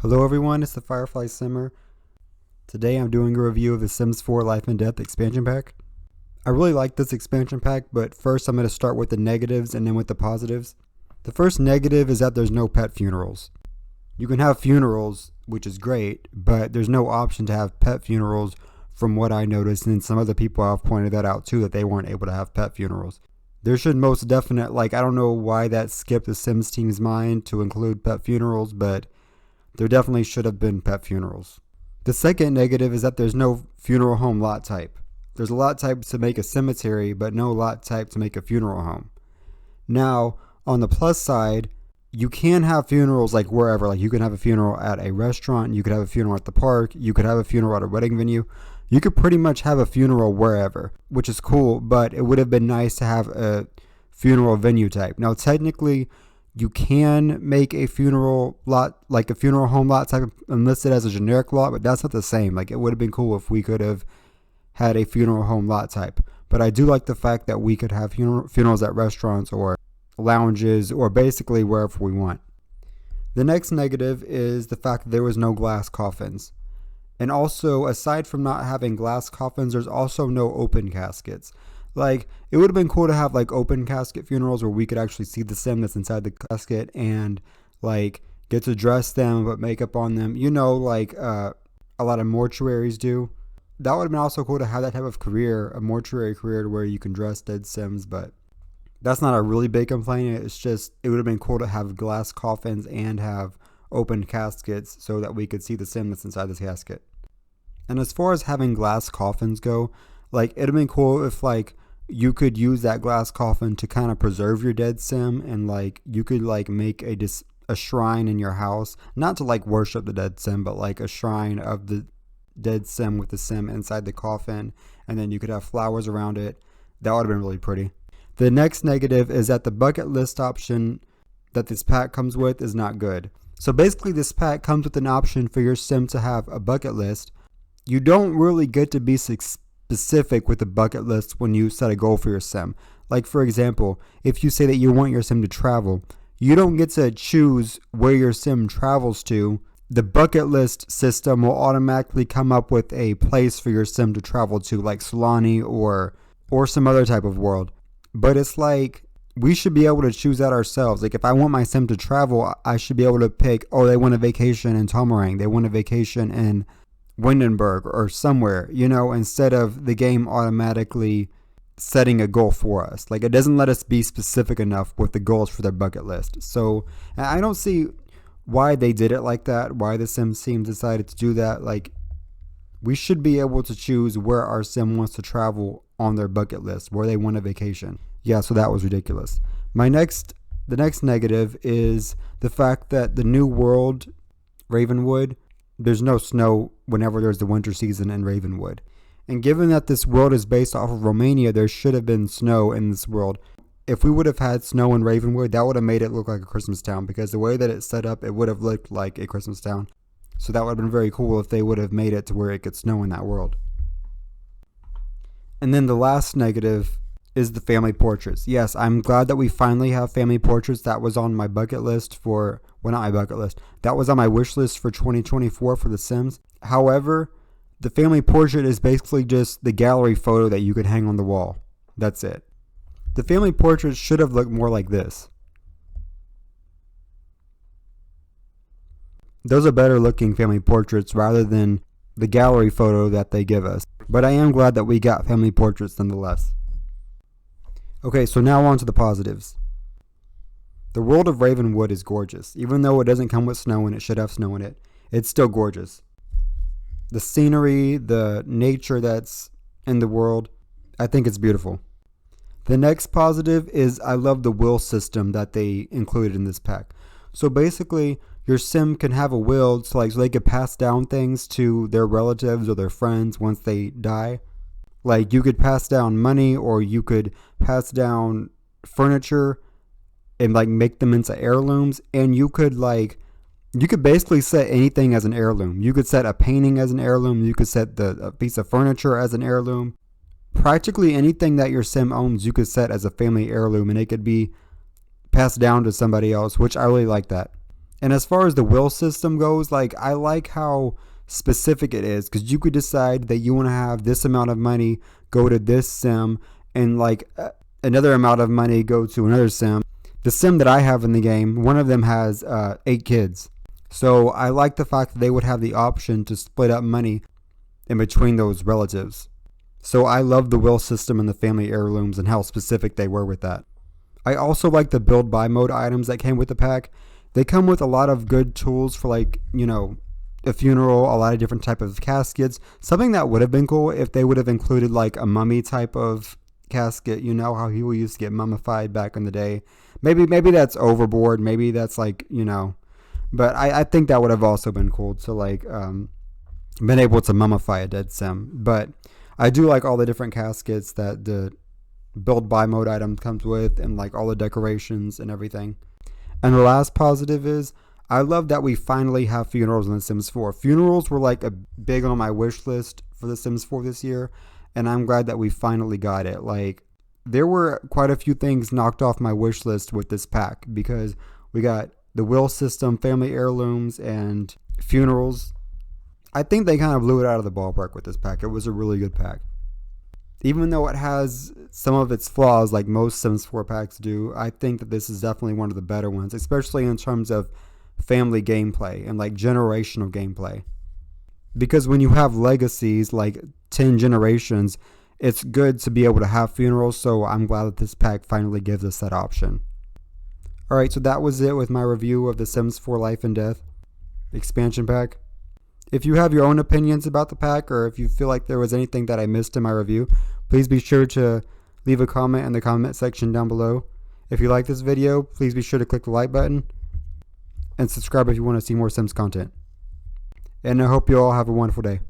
Hello everyone, it's the Firefly Simmer. Today I'm doing a review of the Sims 4 Life and Death expansion pack. I really like this expansion pack, but first I'm going to start with the negatives and then with the positives. The first negative is that there's no pet funerals. You can have funerals, which is great, but there's no option to have pet funerals from what I noticed, and some other people have pointed that out too, that they weren't able to have pet funerals. There should most definitely, I don't know why that skipped the Sims team's mind to include pet funerals, but there definitely should have been pet funerals. The second negative is that there's no funeral home lot type. There's a lot type to make a cemetery, but no lot type to make a funeral home. Now, on the plus side, you can have funerals like wherever. Like you can have a funeral at a restaurant, you could have a funeral at the park, you could have a funeral at a wedding venue. You could pretty much have a funeral wherever, which is cool, but it would have been nice to have a funeral venue type. Now, technically, you can make a funeral lot, like a funeral home lot type, and list it as a generic lot, but that's not the same. Like, it would have been cool if we could have had a funeral home lot type. But I do like the fact that we could have funerals at restaurants or lounges or basically wherever we want. The next negative is the fact that there was no glass coffins. And also, aside from not having glass coffins, there's also no open caskets. Like, it would have been cool to have, like, open casket funerals where we could actually see the sim that's inside the casket and, like, get to dress them, put makeup on them. You know, like, a lot of mortuaries do. That would have been also cool to have that type of career, a mortuary career where you can dress dead sims, but that's not a really big complaint. It's just, it would have been cool to have glass coffins and have open caskets so that we could see the sim that's inside this casket. And as far as having glass coffins go, like, it'd have been cool if, like, you could use that glass coffin to kind of preserve your dead sim, and like you could like make a shrine in your house, not to like worship the dead sim, but like a shrine of the dead sim with the sim inside the coffin, and then you could have flowers around it. That would have been really pretty. The next negative is that the bucket list option that this pack comes with is not good. So basically, this pack comes with an option for your sim to have a bucket list. You don't really get to be specific with the bucket list when you set a goal for your sim. Like, for example, if you say that you want your sim to travel, you don't get to choose where your sim travels to. The bucket list system will automatically come up with a place for your sim to travel to, like Solani or some other type of world. But it's like, we should be able to choose that ourselves. Like, if I want my sim to travel, I should be able to pick, oh, they want a vacation in Tomarang, they want a vacation in Windenburg or somewhere, you know, instead of the game automatically setting a goal for us. Like, it doesn't let us be specific enough with the goals for their bucket list. So I don't see why they did it like that, why the Sims team decided to do that. Like, we should be able to choose where our sim wants to travel on their bucket list, where they want a vacation. Yeah, so that was ridiculous. The next negative is the fact that the new world, Ravenwood, there's no snow whenever there's the winter season in Ravenwood. And given that this world is based off of Romania, there should have been snow in this world. If we would have had snow in Ravenwood, that would have made it look like a Christmas town, because the way that it's set up, it would have looked like a Christmas town. So that would have been very cool if they would have made it to where it could snow in that world. And then the last negative is the family portraits. Yes, I'm glad that we finally have family portraits. That was on my bucket list for, well, not my bucket list. That was on my wish list for 2024 for The Sims. However, the family portrait is basically just the gallery photo that you could hang on the wall. That's it. The family portraits should have looked more like this. Those are better looking family portraits rather than the gallery photo that they give us. But I am glad that we got family portraits nonetheless. Okay, so now on to the positives. The world of Ravenwood is gorgeous. Even though it doesn't come with snow and it should have snow in it, it's still gorgeous. The scenery, the nature that's in the world, I think it's beautiful. The next positive is I love the will system that they included in this pack. So basically, your sim can have a will so they could pass down things to their relatives or their friends once they die. Like, you could pass down money, or you could pass down furniture and like make them into heirlooms. And you could basically set anything as an heirloom. You could set a painting as an heirloom. You could set a piece of furniture as an heirloom. Practically anything that your sim owns, you could set as a family heirloom, and it could be passed down to somebody else, which I really like that. And as far as the will system goes, like I like how specific it is because you could decide that you want to have this amount of money go to this sim and like another amount of money go to another sim. The sim that I have in the game, one of them has 8 kids. So I like the fact that they would have the option to split up money in between those relatives. So I love the will system and the family heirlooms and how specific they were with that. I also like the build buy mode items that came with the pack. They come with a lot of good tools for like, you know, a funeral, a lot of different type of caskets. Something that would have been cool if they would have included like a mummy type of casket. You know how people used to get mummified back in the day. Maybe that's overboard. Maybe that's like, you know, but I think that would have also been cool to like been able to mummify a dead sim. But I do like all the different caskets that the build buy mode item comes with and like all the decorations and everything. And the last positive is I love that we finally have funerals in The Sims 4. Funerals were like a big on my wish list for The Sims 4 this year, and I'm glad that we finally got it. Like there were quite a few things knocked off my wish list with this pack because we got the will system, family heirlooms, and funerals. I think they kind of blew it out of the ballpark with this pack. It was a really good pack. Even though it has some of its flaws like most Sims 4 packs do, I think that this is definitely one of the better ones, especially in terms of family gameplay and like generational gameplay. Because when you have legacies like 10 generations, it's good to be able to have funerals, so I'm glad that this pack finally gives us that option. Alright, so that was it with my review of The Sims 4 Life and Death expansion pack. If you have your own opinions about the pack, or if you feel like there was anything that I missed in my review, please be sure to leave a comment in the comment section down below. If you like this video, please be sure to click the like button and subscribe if you want to see more Sims content. And I hope you all have a wonderful day.